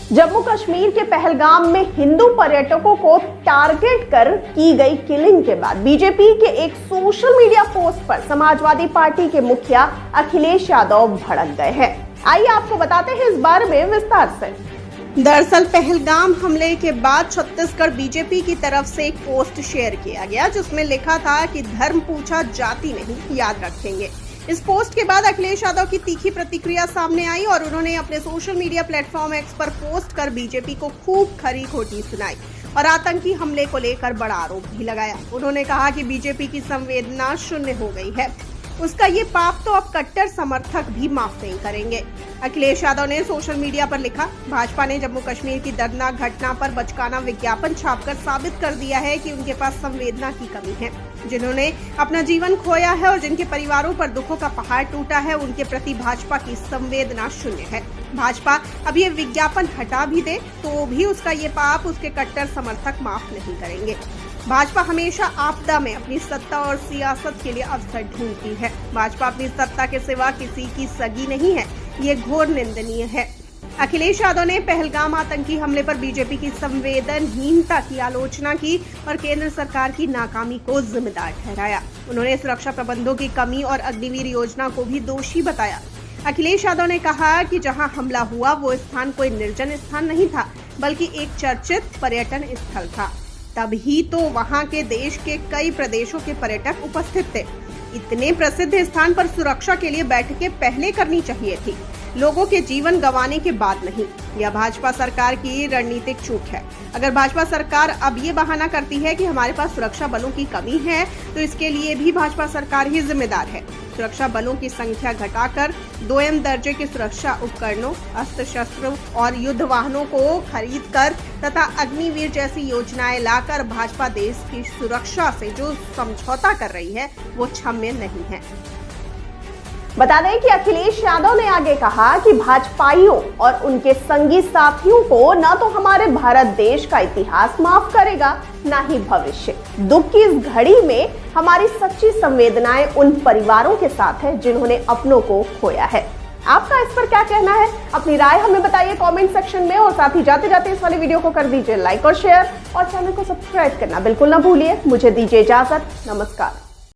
जम्मू कश्मीर के पहलगाम में हिंदू पर्यटकों को टारगेट कर की गई किलिंग के बाद बीजेपी के एक सोशल मीडिया पोस्ट पर समाजवादी पार्टी के मुखिया अखिलेश यादव भड़क गए हैं। आइए आपको बताते हैं इस बारे में विस्तार से। दरअसल पहलगाम हमले के बाद छत्तीसगढ़ बीजेपी की तरफ से एक पोस्ट शेयर किया गया जिसमें लिखा था कि धर्म पूछा जाति नहीं, याद रखेंगे। इस पोस्ट के बाद अखिलेश यादव की तीखी प्रतिक्रिया सामने आई और उन्होंने अपने सोशल मीडिया प्लेटफॉर्म एक्स पर पोस्ट कर बीजेपी को खूब खरी खोटी सुनाई और आतंकी हमले को लेकर बड़ा आरोप भी लगाया। उन्होंने कहा कि बीजेपी की संवेदना शून्य हो गई है, उसका ये पाप तो अब कट्टर समर्थक भी माफ नहीं करेंगे। अखिलेश यादव ने सोशल मीडिया पर लिखा, भाजपा ने जम्मू कश्मीर की दर्दनाक घटना पर बचकाना विज्ञापन छापकर साबित कर दिया है कि उनके पास संवेदना की कमी है। जिन्होंने अपना जीवन खोया है और जिनके परिवारों पर दुखों का पहाड़ टूटा है, उनके प्रति भाजपा की संवेदना शून्य है। भाजपा अब ये विज्ञापन हटा भी दे तो भी उसका ये पाप उसके कट्टर समर्थक माफ नहीं करेंगे। भाजपा हमेशा आपदा में अपनी सत्ता और सियासत के लिए अवसर ढूंढती है। भाजपा अपनी सत्ता के सिवा किसी की सगी नहीं है, ये घोर निंदनीय है। अखिलेश यादव ने पहलगाम आतंकी हमले पर बीजेपी की संवेदनहीनता की आलोचना की और केंद्र सरकार की नाकामी को जिम्मेदार ठहराया। उन्होंने सुरक्षा प्रबंधों की कमी और अग्निवीर योजना को भी दोषी बताया। अखिलेश यादव ने कहा कि जहां हमला हुआ वो स्थान कोई निर्जन स्थान नहीं था, बल्कि एक चर्चित पर्यटन स्थल था। तभी तो वहां के देश के कई प्रदेशों के पर्यटक उपस्थित थे। इतने प्रसिद्ध स्थान पर सुरक्षा के लिए बैठकें पहले करनी चाहिए थी, लोगों के जीवन गंवाने के बाद नहीं। यह भाजपा सरकार की रणनीतिक चूक है। अगर भाजपा सरकार अब ये बहाना करती है कि हमारे पास सुरक्षा बलों की कमी है, तो इसके लिए भी भाजपा सरकार ही जिम्मेदार है। सुरक्षा बलों की संख्या घटाकर 2M दर्जे के सुरक्षा उपकरणों, अस्त्र शस्त्रों और युद्ध वाहनों को खरीदकर तथा अग्निवीर जैसी योजनाएं लाकर भाजपा देश की सुरक्षा से जो समझौता कर रही है वो क्षम्य नहीं है। बता दें कि अखिलेश यादव ने आगे कहा कि भाजपाइयों और उनके संगी साथियों को न तो हमारे भारत देश का इतिहास माफ करेगा, न ही भविष्य। दुख की इस घड़ी में हमारी सच्ची संवेदनाएं उन परिवारों के साथ है जिन्होंने अपनों को खोया है। आपका इस पर क्या कहना है? अपनी राय हमें बताइए कमेंट सेक्शन में और साथ ही जाते जाते इस वाली वीडियो को कर दीजिए लाइक और शेयर और चैनल को सब्सक्राइब करना बिल्कुल ना भूलिए। मुझे दीजिए इजाजत, नमस्कार।